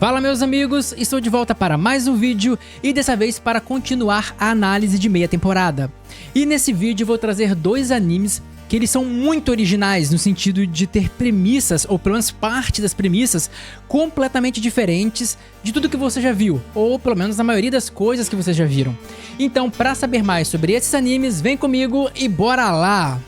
Fala meus amigos, estou de volta para mais um vídeo e dessa vez para continuar a análise de meia temporada. E nesse vídeo eu vou trazer dois animes que eles são muito originais no sentido de ter premissas, ou pelo menos parte das premissas, completamente diferentes de tudo que você já viu, ou pelo menos a maioria das coisas que vocês já viram. Então, para saber mais sobre esses animes, vem comigo e bora lá!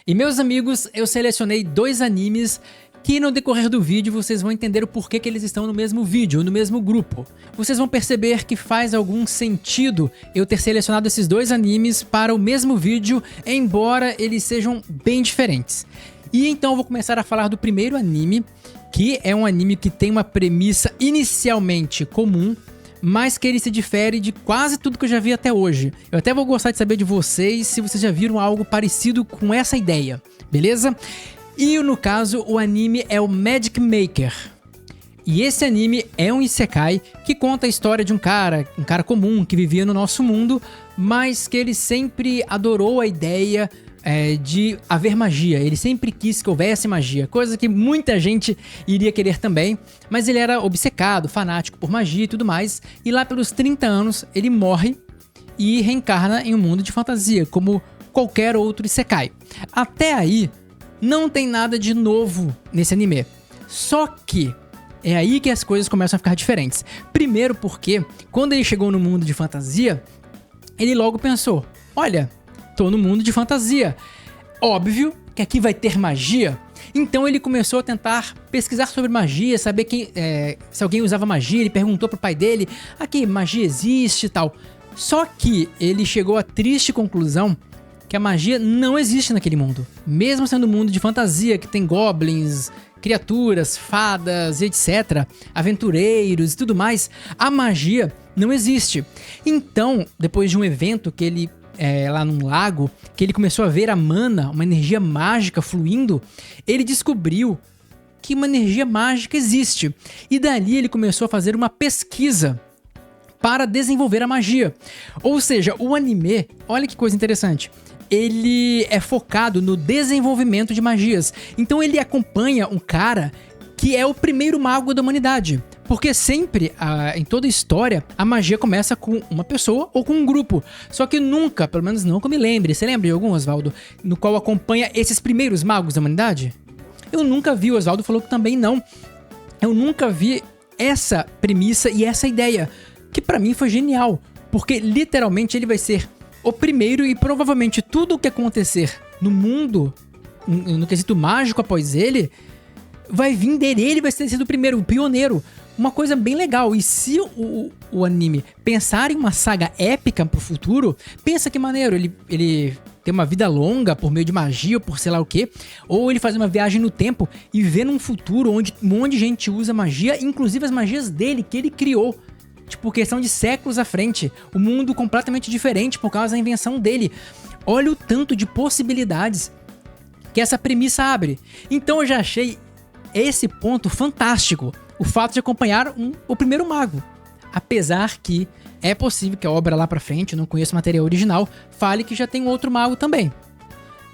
E meus amigos, eu selecionei dois animes que no decorrer do vídeo vocês vão entender o porquê que eles estão no mesmo vídeo, no mesmo grupo. Vocês vão perceber que faz algum sentido eu ter selecionado esses dois animes para o mesmo vídeo, embora eles sejam bem diferentes. E então eu vou começar a falar do primeiro anime, que é um anime que tem uma premissa inicialmente comum, mas que ele se difere de quase tudo que eu já vi até hoje. Eu até vou gostar de saber de vocês se vocês já viram algo parecido com essa ideia, beleza? E no caso, o anime é o Magic Maker. E esse anime é um isekai que conta a história de um cara comum que vivia no nosso mundo, mas que ele sempre adorou a ideia de haver magia. Ele sempre quis que houvesse magia, coisa que muita gente iria querer também, mas ele era obcecado, fanático por magia e tudo mais, e lá pelos 30 anos ele morre e reencarna em um mundo de fantasia, como qualquer outro isekai. Até aí, não tem nada de novo nesse anime, só que é aí que as coisas começam a ficar diferentes. Primeiro porque, quando ele chegou no mundo de fantasia, ele logo pensou, olha, tô no mundo de fantasia, óbvio que aqui vai ter magia. Então ele começou a tentar pesquisar sobre magia, saber se alguém usava magia. Ele perguntou pro pai dele, aqui magia existe e tal. Só que ele chegou à triste conclusão que a magia não existe naquele mundo. Mesmo sendo um mundo de fantasia, que tem goblins, criaturas, fadas, etc., aventureiros e tudo mais, a magia não existe. Então, depois de um evento que ele lá num lago, que ele começou a ver a mana, uma energia mágica fluindo, ele descobriu que uma energia mágica existe. E dali ele começou a fazer uma pesquisa para desenvolver a magia. Ou seja, o anime, olha que coisa interessante, ele é focado no desenvolvimento de magias. Então ele acompanha um cara que é o primeiro mago da humanidade. Porque sempre, em toda a história, a magia começa com uma pessoa ou com um grupo. Só que nunca, pelo menos não que eu me lembre, você lembra de algum, Osvaldo, no qual acompanha esses primeiros magos da humanidade? Eu nunca vi, o Osvaldo falou que também não. Eu nunca vi essa premissa e essa ideia, que pra mim foi genial. Porque literalmente ele vai ser o primeiro e provavelmente tudo o que acontecer no mundo, no quesito mágico após ele, vai vir dele, ele vai ter sido o primeiro, o pioneiro. Uma coisa bem legal, e se o anime pensar em uma saga épica pro futuro, pensa que maneiro, ele tem uma vida longa por meio de magia ou por sei lá o que, ou ele faz uma viagem no tempo e vê num futuro onde um monte de gente usa magia, inclusive as magias dele, que ele criou. Tipo, questão de séculos à frente, um mundo completamente diferente por causa da invenção dele. Olha o tanto de possibilidades que essa premissa abre. Então eu já achei esse ponto fantástico, o fato de acompanhar o primeiro mago. Apesar que é possível que a obra lá pra frente, eu não conheço o material original, fale que já tem outro mago também.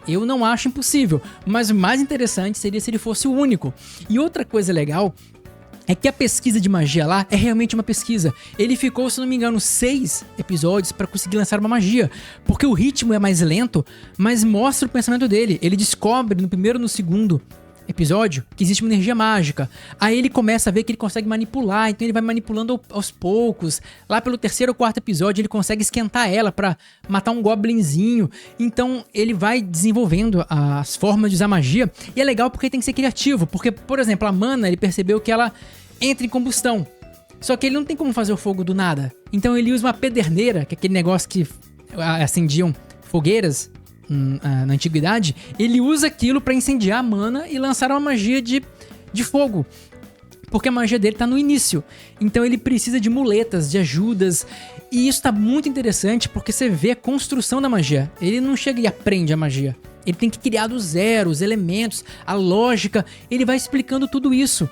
Eu não acho impossível, mas o mais interessante seria se ele fosse o único. E outra coisa legal é que a pesquisa de magia lá é realmente uma pesquisa. Ele ficou, se não me engano, 6 episódios pra conseguir lançar uma magia, porque o ritmo é mais lento, mas mostra o pensamento dele. Ele descobre no primeiro e no segundo episódio que existe uma energia mágica. Aí ele começa a ver que ele consegue manipular, então ele vai manipulando aos poucos. Lá pelo terceiro ou quarto episódio ele consegue esquentar ela pra matar um goblinzinho. Então ele vai desenvolvendo as formas de usar magia. E é legal porque tem que ser criativo, porque, por exemplo, a mana, ele percebeu que ela entra em combustão. Só que ele não tem como fazer o fogo do nada. Então ele usa uma pederneira, que é aquele negócio que acendiam fogueiras na antiguidade. Ele usa aquilo pra incendiar a mana e lançar uma magia de fogo, porque a magia dele tá no início, então ele precisa de muletas, de ajudas, e isso tá muito interessante porque você vê a construção da magia. Ele não chega e aprende a magia, ele tem que criar do zero os elementos, a lógica, ele vai explicando tudo isso.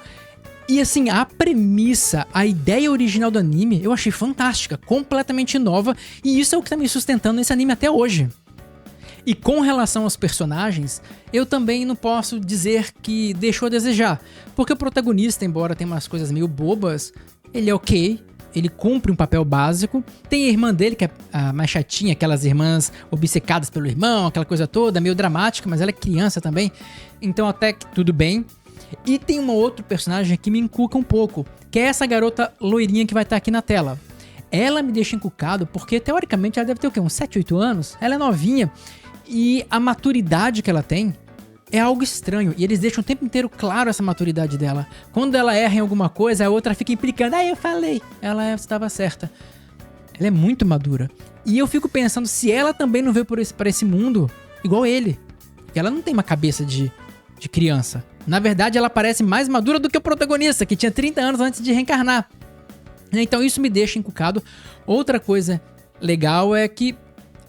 E assim, a premissa, a ideia original do anime, eu achei fantástica, completamente nova, e isso é o que tá me sustentando nesse anime até hoje. E com relação aos personagens, eu também não posso dizer que deixou a desejar. Porque o protagonista, embora tenha umas coisas meio bobas, ele é ok, ele cumpre um papel básico. Tem a irmã dele, que é a mais chatinha, aquelas irmãs obcecadas pelo irmão, aquela coisa toda, meio dramática, mas ela é criança também, então até que tudo bem. E tem um outro personagem que me encuca um pouco, que é essa garota loirinha que vai estar aqui na tela. Ela me deixa encucado porque, teoricamente, ela deve ter o quê? Uns 7, 8 anos? Ela é novinha e a maturidade que ela tem é algo estranho. E eles deixam o tempo inteiro claro essa maturidade dela. Quando ela erra em alguma coisa, a outra fica implicando. Eu falei. Ela estava certa. Ela é muito madura. E eu fico pensando se ela também não veio para esse mundo igual ele. Porque ela não tem uma cabeça de criança. Na verdade, ela parece mais madura do que o protagonista, que tinha 30 anos antes de reencarnar. Então isso me deixa encucado. Outra coisa legal é que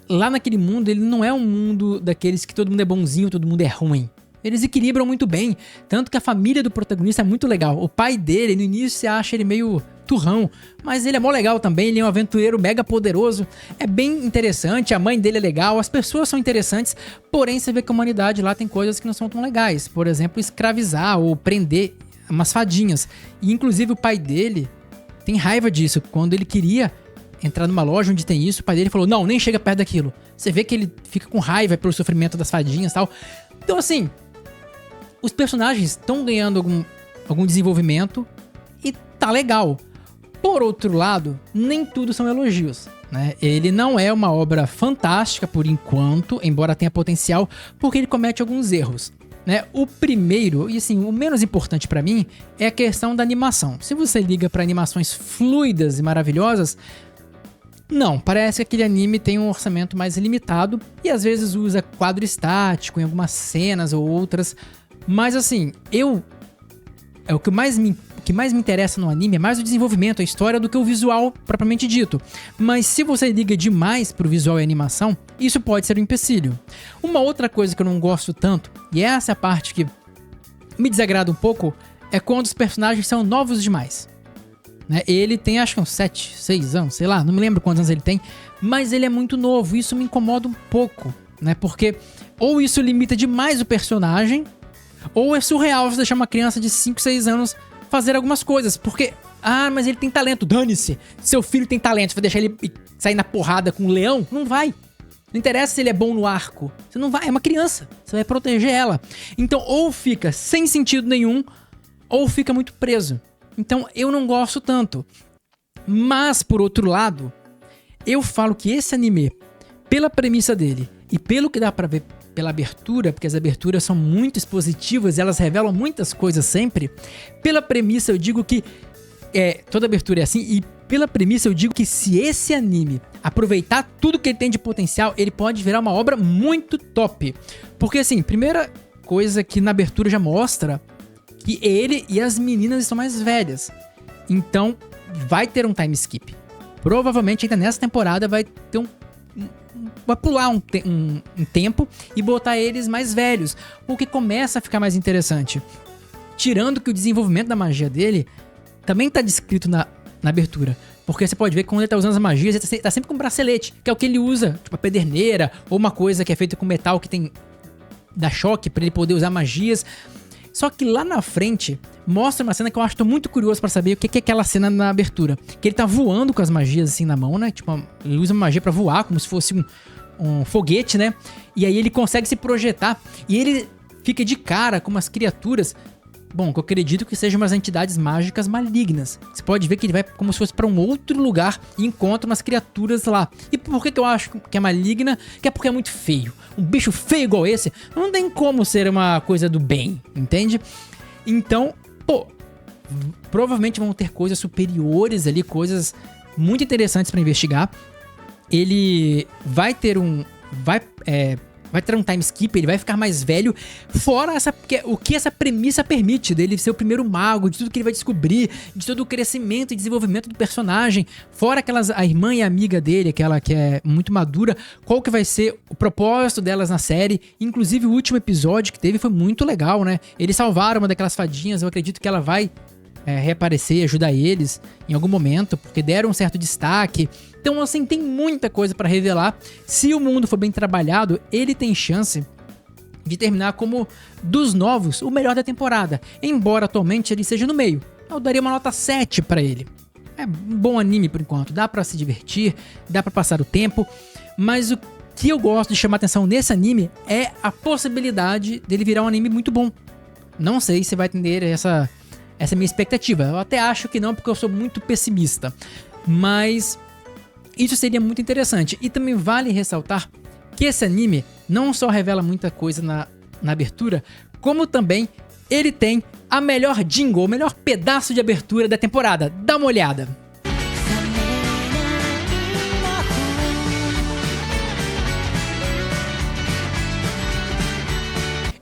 lá naquele mundo, ele não é um mundo daqueles que todo mundo é bonzinho, todo mundo é ruim. Eles equilibram muito bem, tanto que a família do protagonista é muito legal. O pai dele, no início, você acha ele meio turrão, mas ele é mó legal também, ele é um aventureiro mega poderoso. É bem interessante, a mãe dele é legal, as pessoas são interessantes, porém você vê que a humanidade lá tem coisas que não são tão legais. Por exemplo, escravizar ou prender umas fadinhas. E inclusive o pai dele tem raiva disso. Quando ele queria entrar numa loja onde tem isso, o pai dele falou, não, nem chega perto daquilo. Você vê que ele fica com raiva pelo sofrimento das fadinhas e tal. Então assim, os personagens estão ganhando algum desenvolvimento e tá legal. Por outro lado, nem tudo são elogios, né? Ele não é uma obra fantástica por enquanto, embora tenha potencial, porque ele comete alguns erros, né? O primeiro, e assim, o menos importante pra mim, é a questão da animação. Se você liga pra animações fluidas e maravilhosas, não, parece que aquele anime tem um orçamento mais limitado e às vezes usa quadro estático em algumas cenas ou outras. Mas assim, o que mais me interessa no anime é mais o desenvolvimento, a história, do que o visual propriamente dito. Mas se você liga demais pro visual e animação, isso pode ser um empecilho. Uma outra coisa que eu não gosto tanto, e essa é a parte que me desagrada um pouco, é quando os personagens são novos demais. Né? Ele tem acho que uns 7, 6 anos, sei lá, não me lembro quantos anos ele tem, mas ele é muito novo, isso me incomoda um pouco, né? Porque ou isso limita demais o personagem, ou é surreal você deixar uma criança de 5, 6 anos fazer algumas coisas, porque, mas ele tem talento, dane-se, seu filho tem talento, você vai deixar ele sair na porrada com um leão? Não vai. Não interessa se ele é bom no arco, você não vai, é uma criança, você vai proteger ela. Então ou fica sem sentido nenhum, ou fica muito preso. Então eu não gosto tanto. Mas, por outro lado, eu falo que esse anime, pela premissa dele e pelo que dá pra ver pela abertura, porque as aberturas são muito expositivas e elas revelam muitas coisas sempre, pela premissa eu digo que toda abertura é assim, e pela premissa eu digo que se esse anime aproveitar tudo que ele tem de potencial, ele pode virar uma obra muito top. Porque assim, primeira coisa que na abertura já mostra que ele e as meninas estão mais velhas. Então, vai ter um time skip. Provavelmente ainda nessa temporada vai ter vai pular um tempo e botar eles mais velhos, o que começa a ficar mais interessante. Tirando que o desenvolvimento da magia dele também tá descrito na abertura. Porque você pode ver que quando ele tá usando as magias, ele tá sempre com um bracelete, que é o que ele usa, tipo a pederneira, ou uma coisa que é feita com metal que dá choque pra ele poder usar magias. Só que lá na frente mostra uma cena que eu acho que tô muito curioso pra saber o que é aquela cena na abertura. Que ele tá voando com as magias assim na mão, né? Tipo, ele usa uma magia pra voar, como se fosse um foguete, né? E aí ele consegue se projetar e ele fica de cara com umas criaturas. Bom, que eu acredito que sejam umas entidades mágicas malignas. Você pode ver que ele vai como se fosse pra um outro lugar e encontra umas criaturas lá. E por que eu acho que é maligna? Que é porque é muito feio. Um bicho feio igual esse não tem como ser uma coisa do bem, entende? Então, provavelmente vão ter coisas superiores ali, coisas muito interessantes pra investigar. Ele vai ter vai ter um time skip, ele vai ficar mais velho, fora o que essa premissa permite dele ser o primeiro mago, de tudo que ele vai descobrir, de todo o crescimento e desenvolvimento do personagem, fora a irmã e a amiga dele, aquela que é muito madura, qual que vai ser o propósito delas na série. Inclusive o último episódio que teve foi muito legal, né? Eles salvaram uma daquelas fadinhas, eu acredito que ela vai reaparecer e ajudar eles em algum momento, porque deram um certo destaque. Então, assim, tem muita coisa pra revelar. Se o mundo for bem trabalhado, ele tem chance de terminar como, dos novos, o melhor da temporada. Embora atualmente ele seja no meio. Eu daria uma nota 7 pra ele. É um bom anime por enquanto, dá pra se divertir, dá pra passar o tempo, mas o que eu gosto de chamar atenção nesse anime é a possibilidade dele virar um anime muito bom. Não sei se vai atender essa minha expectativa, eu até acho que não, porque eu sou muito pessimista, mas isso seria muito interessante. E também vale ressaltar que esse anime não só revela muita coisa na abertura, como também ele tem a melhor jingle, o melhor pedaço de abertura da temporada. Dá uma olhada.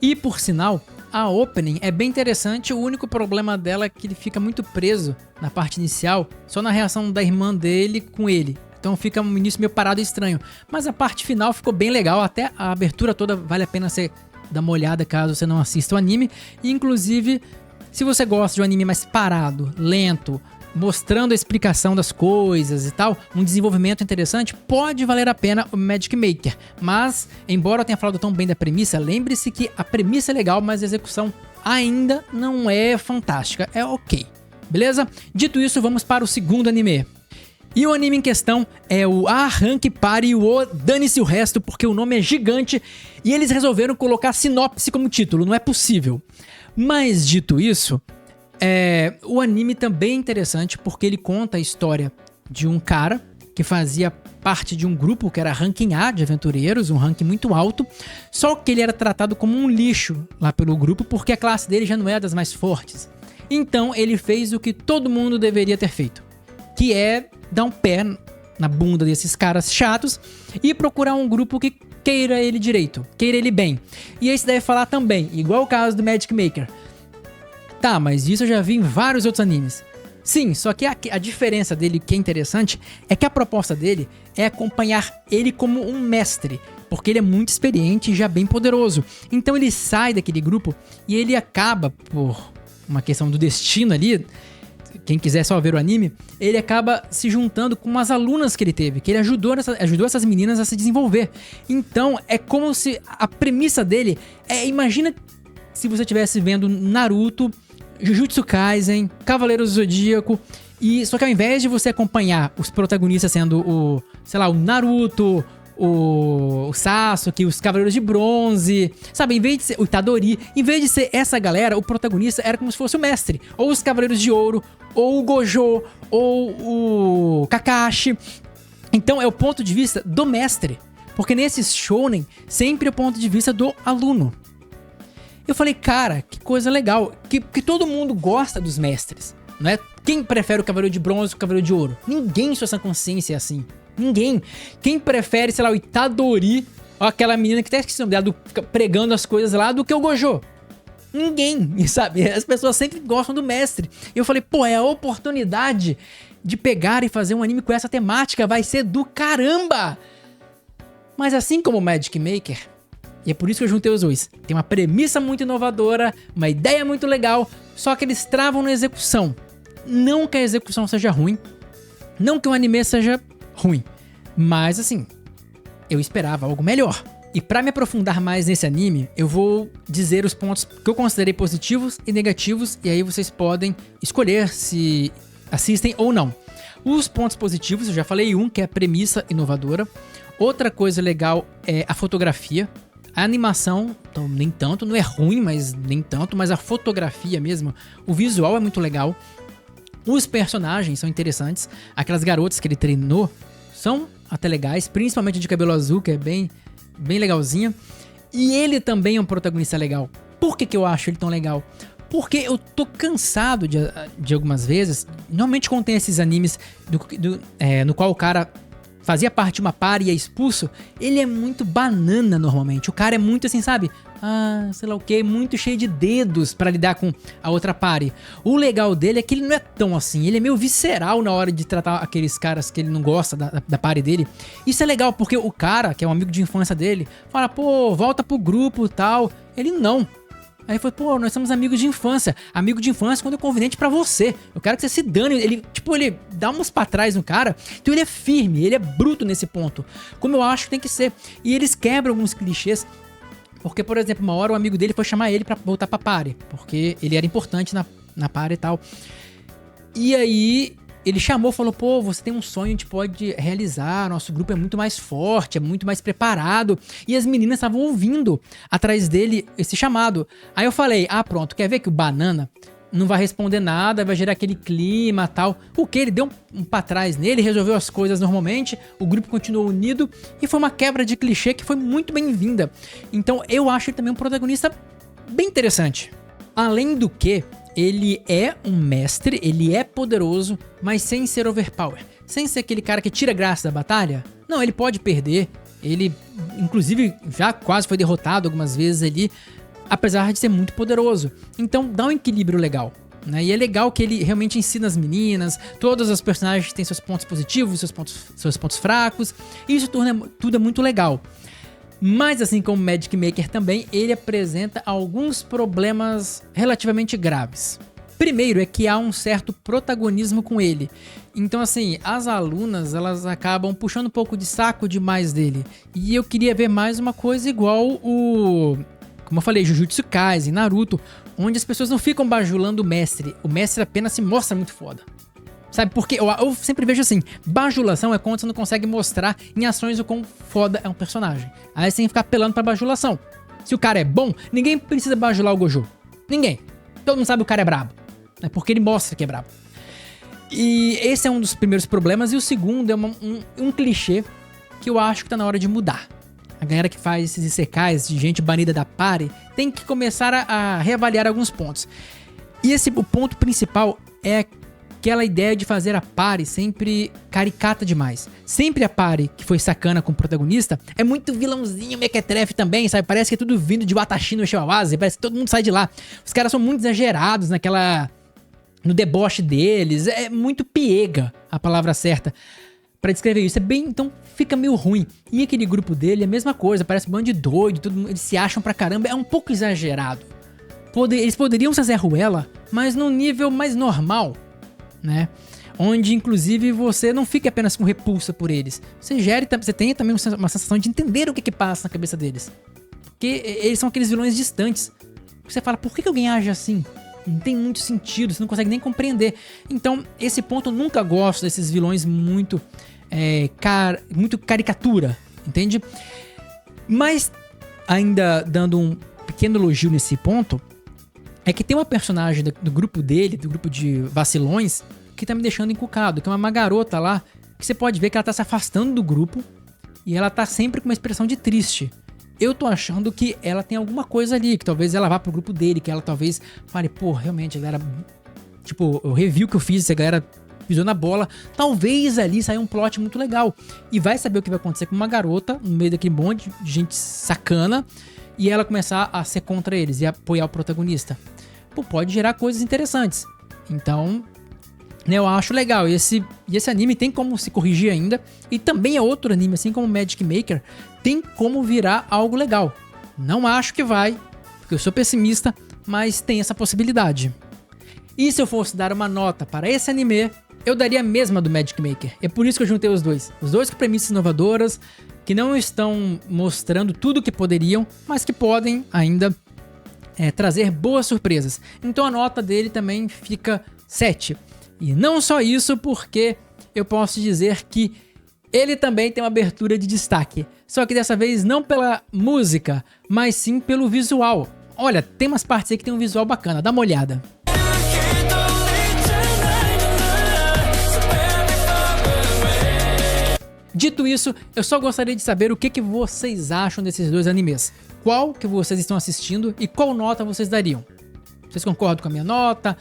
E por sinal, a opening é bem interessante, o único problema dela é que ele fica muito preso na parte inicial, só na reação da irmã dele com ele. Então fica um início meio parado e estranho. Mas a parte final ficou bem legal, até a abertura toda vale a pena você dar uma olhada caso você não assista o anime. E, inclusive, se você gosta de um anime mais parado, lento, mostrando a explicação das coisas e tal, um desenvolvimento interessante, pode valer a pena o Magic Maker. Mas, embora eu tenha falado tão bem da premissa, lembre-se que a premissa é legal, mas a execução ainda não é fantástica, é ok. Beleza? Dito isso, vamos para o segundo anime. E o anime em questão é o Rank Party o Dane-se o Resto, porque o nome é gigante e eles resolveram colocar sinopse como título, não é possível. Mas dito isso, o anime também é interessante porque ele conta a história de um cara que fazia parte de um grupo que era ranking A de aventureiros, um ranking muito alto, só que ele era tratado como um lixo lá pelo grupo porque a classe dele já não é das mais fortes. Então ele fez o que todo mundo deveria ter feito, que é dar um pé na bunda desses caras chatos e procurar um grupo que queira ele direito, queira ele bem. E esse deve falar também, igual o caso do Magic Maker. Tá, mas isso eu já vi em vários outros animes. Sim, só que a diferença dele, que é interessante, é que a proposta dele é acompanhar ele como um mestre, porque ele é muito experiente e já bem poderoso. Então ele sai daquele grupo e ele acaba, por uma questão do destino ali, quem quiser só ver o anime, ele acaba se juntando com umas alunas que ele teve, que ele ajudou essas meninas a se desenvolver. Então, é como se a premissa dele imagina se você estivesse vendo Naruto, Jujutsu Kaisen, Cavaleiros do Zodíaco, só que ao invés de você acompanhar os protagonistas sendo o Naruto, o Sasuke, os Cavaleiros de Bronze, sabe, em vez de ser o Itadori, em vez de ser essa galera, o protagonista era como se fosse o mestre, ou os Cavaleiros de Ouro, ou o Gojo, ou o Kakashi. Então é o ponto de vista do mestre, porque nesses shounen sempre é o ponto de vista do aluno. Eu falei, cara, que coisa legal, que todo mundo gosta dos mestres, não é? Quem prefere o Cavaleiro de Bronze ou o Cavaleiro de Ouro? Ninguém em sua sã consciência é assim. Ninguém. Quem prefere, sei lá, o Itadori, ou aquela menina que até esqueci o nome dela, fica pregando as coisas lá, do que o Gojo? Ninguém, sabe? As pessoas sempre gostam do mestre. E eu falei, pô, é a oportunidade de pegar e fazer um anime com essa temática, vai ser do caramba! Mas assim como o Magic Maker, e é por isso que eu juntei os dois, tem uma premissa muito inovadora, uma ideia muito legal, só que eles travam na execução. Não que a execução seja ruim, não que o anime seja ruim, mas assim, eu esperava algo melhor. E pra me aprofundar mais nesse anime, eu vou dizer os pontos que eu considerei positivos e negativos, e aí vocês podem escolher se assistem ou não. Os pontos positivos, eu já falei um, que é a premissa inovadora. Outra coisa legal é a fotografia. A animação, então, nem tanto, não é ruim, mas nem tanto, mas a fotografia mesmo, o visual é muito legal. Os personagens são interessantes. Aquelas garotas que ele treinou são até legais, principalmente de cabelo azul, que é bem legalzinha. E ele também é um protagonista legal. Por que eu acho ele tão legal? Porque eu tô cansado de algumas vezes, normalmente quando tem esses animes no qual o cara fazia parte de uma party e é expulso, ele é muito banana normalmente. O cara é muito assim, sabe? Sei lá o que, muito cheio de dedos pra lidar com a outra party. O legal dele é que ele não é tão assim, ele é meio visceral na hora de tratar aqueles caras que ele não gosta da party dele. Isso é legal porque o cara, que é um amigo de infância dele, fala, pô, volta pro grupo e tal. Ele não. Aí ele falou, pô, nós somos amigos de infância. Amigo de infância quando é conveniente pra você. Eu quero que você se dane. Ele, tipo, ele dá uns pra trás no cara. Então ele é firme, ele é bruto nesse ponto. Como eu acho que tem que ser. E eles quebram alguns clichês. Porque, por exemplo, uma hora o amigo dele foi chamar ele pra voltar pra party. Porque ele era importante na party e tal. E aí ele chamou, falou, pô, você tem um sonho, a gente pode realizar, nosso grupo é muito mais forte, é muito mais preparado. E as meninas estavam ouvindo atrás dele esse chamado. Aí eu falei, ah, pronto, quer ver que o Banana não vai responder nada, vai gerar aquele clima e tal. O que? Ele deu um pra trás nele, resolveu as coisas normalmente, o grupo continuou unido e foi uma quebra de clichê que foi muito bem-vinda. Então eu acho ele também um protagonista bem interessante. Além do que, ele é um mestre, ele é poderoso, mas sem ser overpower. Sem ser aquele cara que tira graça da batalha. Não, ele pode perder. Ele, inclusive, já quase foi derrotado algumas vezes ali, apesar de ser muito poderoso. Então dá um equilíbrio legal, né? E é legal que ele realmente ensina as meninas, todos os personagens têm seus pontos positivos, seus pontos fracos, e isso torna tudo muito legal. Mas assim como o Magic Maker também, ele apresenta alguns problemas relativamente graves. Primeiro é que há um certo protagonismo com ele. Então assim, as alunas elas acabam puxando um pouco de saco demais dele. E eu queria ver mais uma coisa igual como eu falei, Jujutsu Kaisen, Naruto, onde as pessoas não ficam bajulando o mestre apenas se mostra muito foda. Sabe, porque eu sempre vejo assim, bajulação é quando você não consegue mostrar em ações o quão foda é um personagem. Aí você tem que ficar apelando pra bajulação. Se o cara é bom, ninguém precisa bajular o Gojo. Ninguém. Todo mundo sabe que o cara é brabo. É porque ele mostra que é brabo. E esse é um dos primeiros problemas. E o segundo é um clichê que eu acho que tá na hora de mudar. A galera que faz esses isekais de gente banida da party tem que começar a reavaliar alguns pontos. E o ponto principal é aquela ideia de fazer a party sempre caricata demais. Sempre a party que foi sacana com o protagonista é muito vilãozinho, mequetrefe também, sabe? Parece que é tudo vindo de Watashi no Shimawaze, parece que todo mundo sai de lá. Os caras são muito exagerados no deboche deles, é muito piega a palavra certa pra descrever isso. É bem, então fica meio ruim. E aquele grupo dele é a mesma coisa, parece um bando de doido, eles se acham pra caramba, é um pouco exagerado. Eles poderiam ser Zé Ruela, mas num nível mais normal, né? Onde inclusive você não fica apenas com repulsa por eles, você tem também uma sensação de entender o que passa na cabeça deles, porque eles são aqueles vilões distantes. Você fala, por que alguém age assim? Não tem muito sentido, você não consegue nem compreender. Então esse ponto eu nunca gosto desses vilões muito caricatura, entende? Mas ainda dando um pequeno elogio nesse ponto, é que tem uma personagem do grupo dele, do grupo de vacilões, que tá me deixando encucado, que é uma garota lá, que você pode ver que ela tá se afastando do grupo e ela tá sempre com uma expressão de triste. Eu tô achando que ela tem alguma coisa ali, que talvez ela vá pro grupo dele, que ela talvez fale, pô, realmente, a galera... Tipo, o review que eu fiz, a galera pisou na bola, talvez ali saia um plot muito legal. E vai saber o que vai acontecer com uma garota, no meio daquele monte de gente sacana, e ela começar a ser contra eles e apoiar o protagonista. Pô, pode gerar coisas interessantes. Então, né, eu acho legal. E esse anime tem como se corrigir ainda. E também é outro anime, assim como Magic Maker, tem como virar algo legal. Não acho que vai, porque eu sou pessimista, mas tem essa possibilidade. E se eu fosse dar uma nota para esse anime, eu daria a mesma do Magic Maker. É por isso que eu juntei os dois. Os dois com premissas inovadoras, que não estão mostrando tudo o que poderiam, mas que podem ainda trazer boas surpresas. Então a nota dele também fica 7. E não só isso, porque eu posso dizer que ele também tem uma abertura de destaque. Só que dessa vez não pela música, mas sim pelo visual. Olha, tem umas partes aí que tem um visual bacana, dá uma olhada. Dito isso, eu só gostaria de saber o que vocês acham desses dois animes. Qual que vocês estão assistindo e qual nota vocês dariam? Vocês concordam com a minha nota?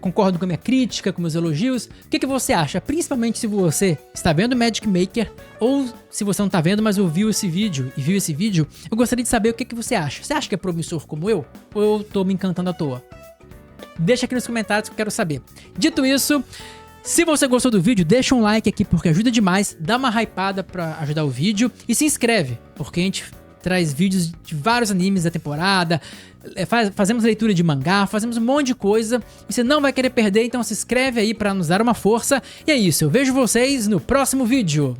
Concordam com a minha crítica, com meus elogios? O que você acha? Principalmente se você está vendo Magic Maker ou se você não está vendo, mas ouviu esse vídeo e viu esse vídeo, eu gostaria de saber o que você acha. Você acha que é promissor como eu? Ou eu tô me encantando à toa? Deixa aqui nos comentários que eu quero saber. Dito isso, se você gostou do vídeo, deixa um like aqui porque ajuda demais, dá uma hypada pra ajudar o vídeo e se inscreve, porque a gente traz vídeos de vários animes da temporada, fazemos leitura de mangá, fazemos um monte de coisa, e você não vai querer perder, então se inscreve aí pra nos dar uma força. E é isso, eu vejo vocês no próximo vídeo.